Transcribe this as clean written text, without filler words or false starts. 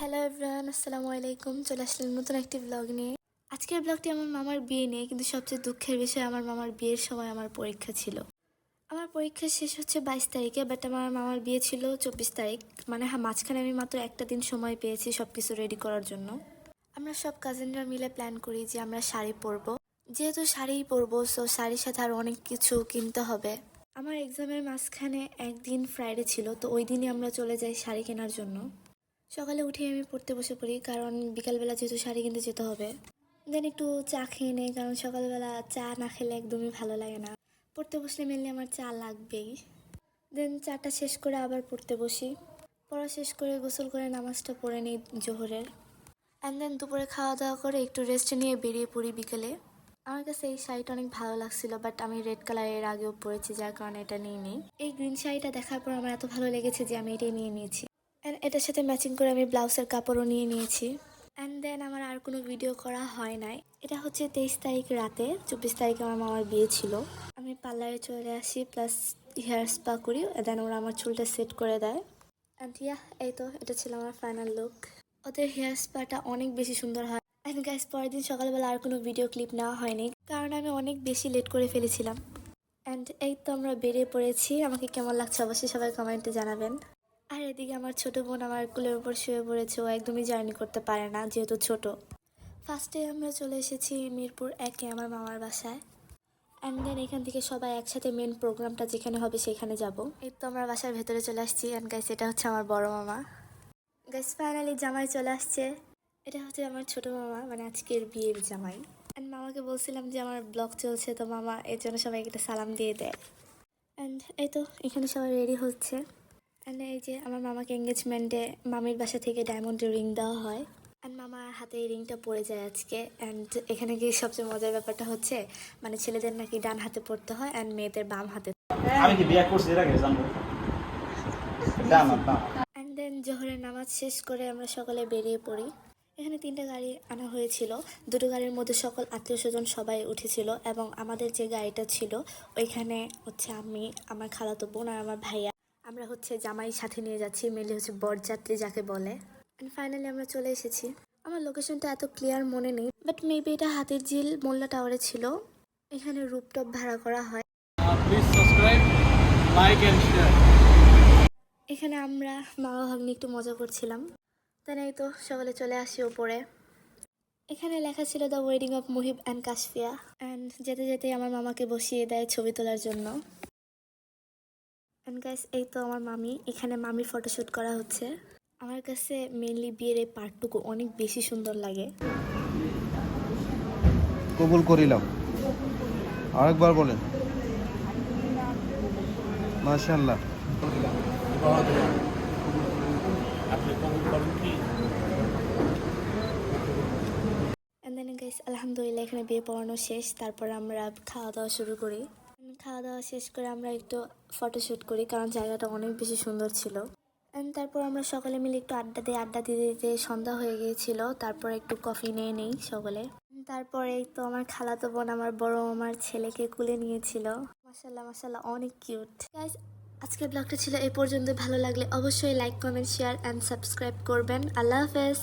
Hello everyone, আসসালামু আলাইকুম। চলে আসলাম নতুন একটি ব্লগ নিয়ে। আজকের ব্লগটি আমার মামার বিয়ে নিয়ে, কিন্তু সবচেয়ে দুঃখের বিষয় আমার মামার বিয়ের সময় আমার পরীক্ষা ছিল। আমার পরীক্ষা শেষ হচ্ছে 22 তারিখে, বাট আমার মামার বিয়ে ছিল 24 তারিখ। মানে মাঝখানে আমি মাত্র একটা দিন সময় পেয়েছি সব কিছু রেডি করার জন্য। আমরা সব কাজিনরা মিলে প্ল্যান করি যে আমরা শাড়ি পরবো, যেহেতু শাড়িই পরবো, সো শাড়ির সাথে আর অনেক কিছু কিনতে হবে। আমার এক্সামের মাঝখানে একদিন ফ্রাইডে ছিল, তো ওই দিনই আমরা চলে যাই শাড়ি কেনার জন্য। সকালে উঠে আমি পড়তে বসে পড়ি, কারণ বিকালবেলা যেহেতু শাড়ি কিনতে যেতে হবে। দেন একটু চা খেয়ে নেই, কারণ সকালবেলা চা না খেলে একদমই ভালো লাগে না। পড়তে বসলে মেনলি আমার চা লাগবেই। দেন চাটা শেষ করে আবার পড়তে বসি। পড়া শেষ করে গোসল করে নামাজটা পড়ে নিই জোহরের। অ্যান্ড দেন দুপুরে খাওয়া দাওয়া করে একটু রেস্ট নিয়ে বেরিয়ে পড়ি বিকেলে। আমার কাছে এই শাড়িটা অনেক ভালো লাগছিল, বাট আমি রেড কালারের আগেও পরেছি, যার কারণে এটা নিয়ে নিই। এই গ্রিন শাড়িটা দেখার পর আমার এত ভালো লেগেছে যে আমি এটাই নিয়ে নিয়েছি। অ্যান্ড এটার সাথে ম্যাচিং করে আমি ব্লাউজের কাপড়ও নিয়ে নিয়েছি। অ্যান্ড দেন আমার আর কোনো ভিডিও করা হয় নাই। এটা হচ্ছে 23 তারিখ রাতে। 24 তারিখে আমার মামার বিয়ে ছিল। আমি পার্লারে চলে আসি, প্লাস হেয়ার স্পা করি। দেন ওরা আমার চুলটা সেট করে দেয়। অ্যান্ড এই তো এটা ছিল আমার ফাইনাল লুক। ওদের হেয়ার স্পাটা অনেক বেশি সুন্দর হয়। অ্যান্ড গাইস, পরের দিন সকালবেলা আর কোনো ভিডিও ক্লিপ নেওয়া হয়নি, কারণ আমি অনেক বেশি লেট করে ফেলেছিলাম। অ্যান্ড এই তো আমরা বেরিয়ে পড়েছি। আমাকে কেমন লাগছে অবশ্যই সবাই কমেন্টে জানাবেন। আর এদিকে আমার ছোট বোন আমার কুলের উপর শুয়ে পড়েছে। ও একদমই জার্নি করতে পারে না, যেহেতু ছোট। ফার্স্টে আমরা চলে এসেছি মিরপুর 1-এ আমার মামার বাসায়। অ্যান্ড দেন এখান থেকে সবাই একসাথে মেন প্রোগ্রামটা যেখানে হবে সেখানে যাব। এই তো আমরা বাসার ভেতরে চলে আসছি। অ্যান্ড গাইস, এটা হচ্ছে আমার বড় মামা। গাইস, ফাইনালি জামাই চলে আসছে। এটা হচ্ছে আমার ছোট মামা, মানে আজকের বিয়ের জামাই। অ্যান্ড মামাকে বলছিলাম যে আমার ব্লগ চলছে, তো মামা এর জন্য সবাইকে একটা সালাম দিয়ে দেয়। অ্যান্ড এই তো এখানে সবাই রেডি হচ্ছে। অ্যান্ড এই যে আমার মামাকে এঙ্গেজমেন্টে মামির বাসা থেকে ডায়মন্ডের রিং দেওয়া হয়। অ্যান্ড মামার হাতে এই রিংটা পড়ে যায় আজকে। অ্যান্ড এখানে গিয়ে সবচেয়ে মজার ব্যাপারটা হচ্ছে, মানে ছেলেদের নাকি ডান হাতে পড়তে হয় অ্যান্ড মেয়েদের বাম হাতে। আমি কি বিয়ে করছি এর আগে জানবো? অ্যান্ড দেন জোহরের নামাজ শেষ করে আমরা সকালে বেরিয়ে পড়ি। এখানে 3টা গাড়ি আনা হয়েছিল। 2টো গাড়ির মধ্যে সকল আত্মীয় স্বজন সবাই উঠেছিল, এবং আমাদের যে গাড়িটা ছিল ওইখানে হচ্ছে আমি, আমার খালাতো বোন আর আমার ভাইয়া। আমরা হচ্ছে জামাই সাথে নিয়ে যাচ্ছি, মেনলি হচ্ছে বরযাত্রী যাকে বলে। অ্যান্ড ফাইনালি আমরা চলে এসেছি। আমার লোকেশনটা এত ক্লিয়ার মনে নেই, বাট মেবি এটা হাতির ঝিল মোল্লা টাওয়ারে ছিল। এখানে রুপটপ ভাড়া করা হয়। Please subscribe, like and share. এখানে আমরা মামা ভাগ্নি একটু মজা করছিলাম। তাই এই তো সকালে চলে আসি ওপরে। এখানে লেখা ছিল the wedding of Muhib and Kashfia. And যেতে যেতে আমার মামাকে বসিয়ে দেয় ছবি তোলার জন্য। অ্যান্ড গাইস, এই তো আমার মামি। এখানে মামির ফটোশ্যুট করা হচ্ছে। আমার কাছে মেনলি বিয়ের এই পার্টটুকু অনেক বেশি সুন্দর লাগে। কবুল করিলাম। আরেকবার বলেন। মাশাআল্লাহ। আপনি কবুল করেন কি? অ্যান্ড দেন গাইস, আলহামদুলিল্লাহ এখানে বিয়ে পড়ানো শেষ। তারপর আমরা খাওয়া দাওয়া শুরু করি। খাওয়া দাওয়া শেষ করে আমরা একটু ফটোশ্যুট করি, কারণ জায়গাটা অনেক বেশি সুন্দর ছিল। অ্যান্ড তারপর আমরা সকালে মিলে একটু আড্ডা দিতে দিতে সন্ধ্যা হয়ে গিয়েছিল। তারপর একটু কফি নিয়ে নেই সকালে। তারপরে এই তো আমার খালাতো বোন আমার বড় মামার ছেলেকে কুলে নিয়েছিল। মাশাল্লাহ মাশাল্লাহ, অনেক কিউট। গাইস, আজকের ব্লগটা ছিল এই পর্যন্ত। ভালো লাগলে অবশ্যই like, comment, share and subscribe করবেন। আল্লাহ হাফেজ।